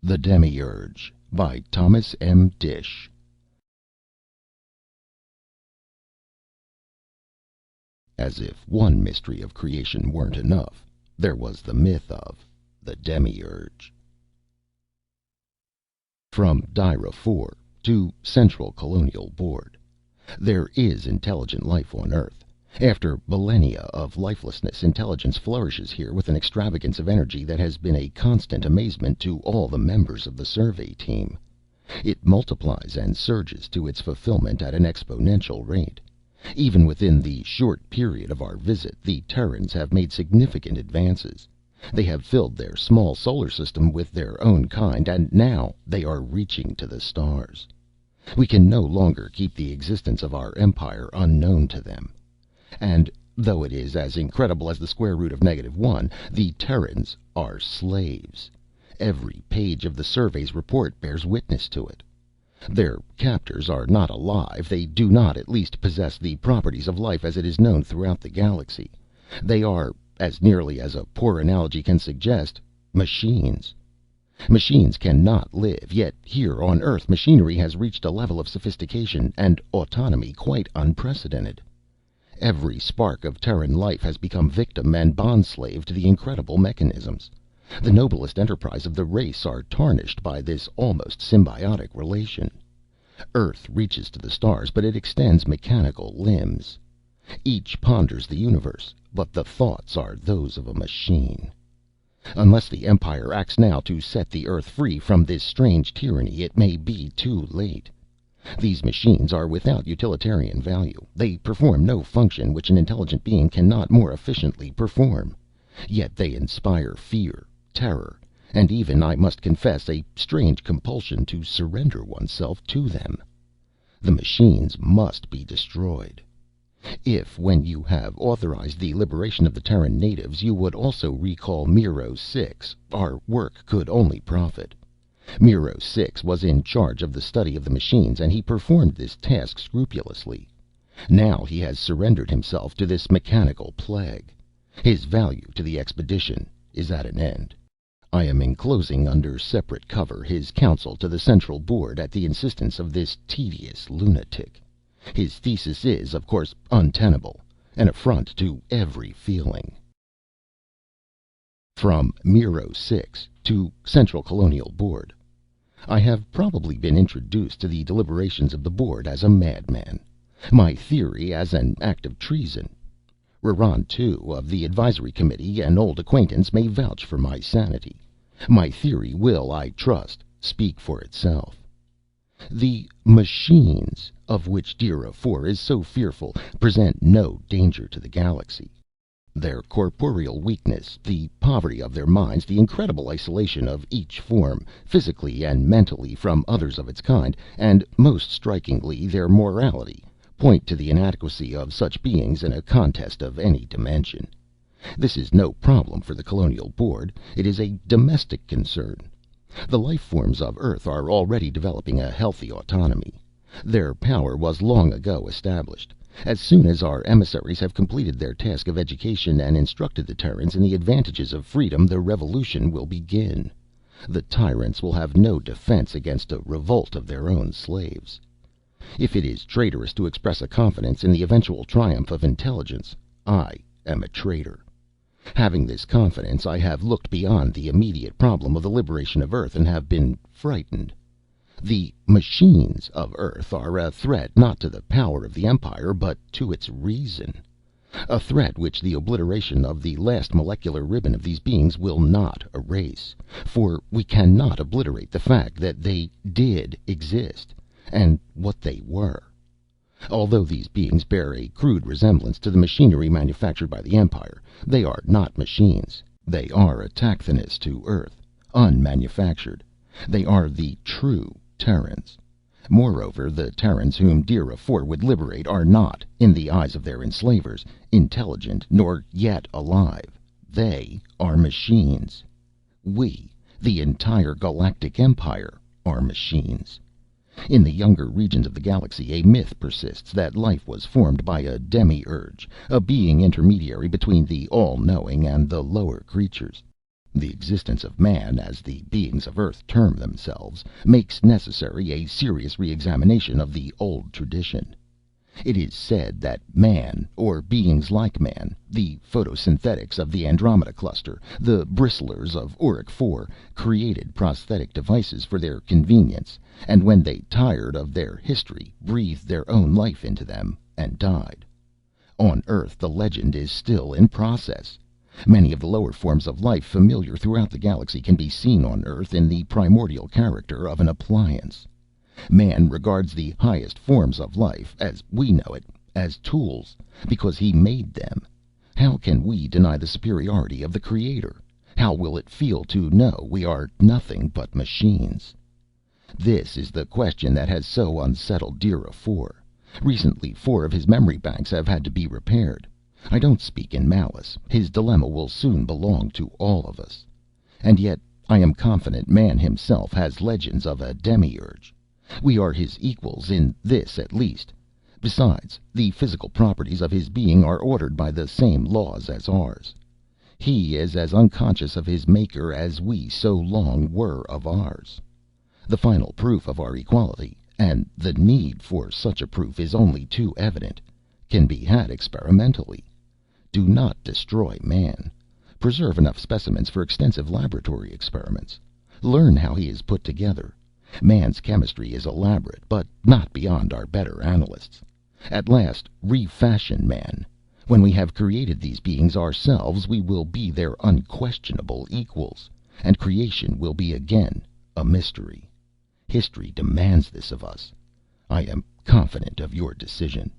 The Demi-Urge by Thomas M. Disch. As if one mystery of creation weren't enough, there was the myth of the Demi-Urge. From Dyra 4 to Central Colonial Board. There is intelligent life on Earth. After millennia of lifelessness, intelligence flourishes here with an extravagance of energy that has been a constant amazement to all the members of the survey team. It multiplies and surges to its fulfillment at an exponential rate. Even within the short period of our visit, the Terrans have made significant advances. They have filled their small solar system with their own kind, and now they are reaching to the stars. We can no longer keep the existence of our empire unknown to them. And, though it is as incredible as the square root of -1, the Terrans are slaves. Every page of the survey's report bears witness to it. Their captors are not alive. They do not, at least, possess the properties of life as it is known throughout the galaxy. They are, as nearly as a poor analogy can suggest, machines. Machines cannot live, yet here on Earth machinery has reached a level of sophistication and autonomy quite unprecedented. Every spark of Terran life has become victim and bondslave to the incredible mechanisms. The noblest enterprise of the race are tarnished by this almost symbiotic relation. Earth reaches to the stars, but it extends mechanical limbs. Each ponders the universe, but the thoughts are those of a machine. Unless the Empire acts now to set the Earth free from this strange tyranny, it may be too late. These machines are without utilitarian value. They perform no function which an intelligent being cannot more efficiently perform. Yet they inspire fear, terror, and even, I must confess, a strange compulsion to surrender oneself to them. The machines must be destroyed. If, when you have authorized the liberation of the Terran natives, you would also recall Miro 6, our work could only profit. Miro 6 was in charge of the study of the machines, and he performed this task scrupulously. Now he has surrendered himself to this mechanical plague. His value to the expedition is at an end. I am enclosing under separate cover his counsel to the Central Board at the insistence of this tedious lunatic. His thesis is, of course, untenable, an affront to every feeling. From Miro 6 to Central Colonial Board. I have probably been introduced to the deliberations of the Board as a madman, my theory as an act of treason. Raran, too, of the Advisory Committee, an old acquaintance, may vouch for my sanity. My theory will, I trust, speak for itself. The machines, of which Dyra 4 is so fearful, present no danger to the galaxy. Their corporeal weakness, the poverty of their minds, the incredible isolation of each form, physically and mentally, from others of its kind, and, most strikingly, their morality, point to the inadequacy of such beings in a contest of any dimension. This is no problem for the Colonial Board. It is a domestic concern. The life forms of Earth are already developing a healthy autonomy. Their power was long ago established. As soon as our emissaries have completed their task of education and instructed the Terrans in the advantages of freedom, the revolution will begin. The tyrants will have no defense against a revolt of their own slaves. If it is traitorous to express a confidence in the eventual triumph of intelligence, I am a traitor. Having this confidence, I have looked beyond the immediate problem of the liberation of Earth and have been frightened. The machines of Earth are a threat not to the power of the Empire, but to its reason. A threat which the obliteration of the last molecular ribbon of these beings will not erase. For we cannot obliterate the fact that they did exist, and what they were. Although these beings bear a crude resemblance to the machinery manufactured by the Empire, they are not machines. They are autochthonous to Earth, unmanufactured. They are the true Terrans. Moreover, the Terrans whom Dyra 4 would liberate are not, in the eyes of their enslavers, intelligent nor yet alive. They are machines. We, the entire galactic empire, are machines. In the younger regions of the galaxy, a myth persists that life was formed by a Demi-Urge, a being intermediary between the all-knowing and the lower creatures. The existence of man, as the beings of Earth term themselves, makes necessary a serious re-examination of the old tradition. It is said that man, or beings like man, the photosynthetics of the Andromeda Cluster, the bristlers of Auric IV, created prosthetic devices for their convenience, and when they tired of their history, breathed their own life into them and died. On Earth the legend is still in process. Many of the lower forms of life familiar throughout the galaxy can be seen on Earth in the primordial character of an appliance. Man regards the highest forms of life, as we know it, as tools, because he made them. How can we deny the superiority of the Creator? How will it feel to know we are nothing but machines? This is the question that has so unsettled Dira 4. Recently, 4 of his memory banks have had to be repaired. I don't speak in malice. His dilemma will soon belong to all of us. And yet, I am confident man himself has legends of a Demi-Urge. We are his equals in this at least. Besides, the physical properties of his being are ordered by the same laws as ours. He is as unconscious of his Maker as we so long were of ours. The final proof of our equality, and the need for such a proof is only too evident, can be had experimentally. Do not destroy man. Preserve enough specimens for extensive laboratory experiments. Learn how he is put together. Man's chemistry is elaborate, but not beyond our better analysts. At last, refashion man. When we have created these beings ourselves, we will be their unquestionable equals, and creation will be again a mystery. History demands this of us. I am confident of your decision.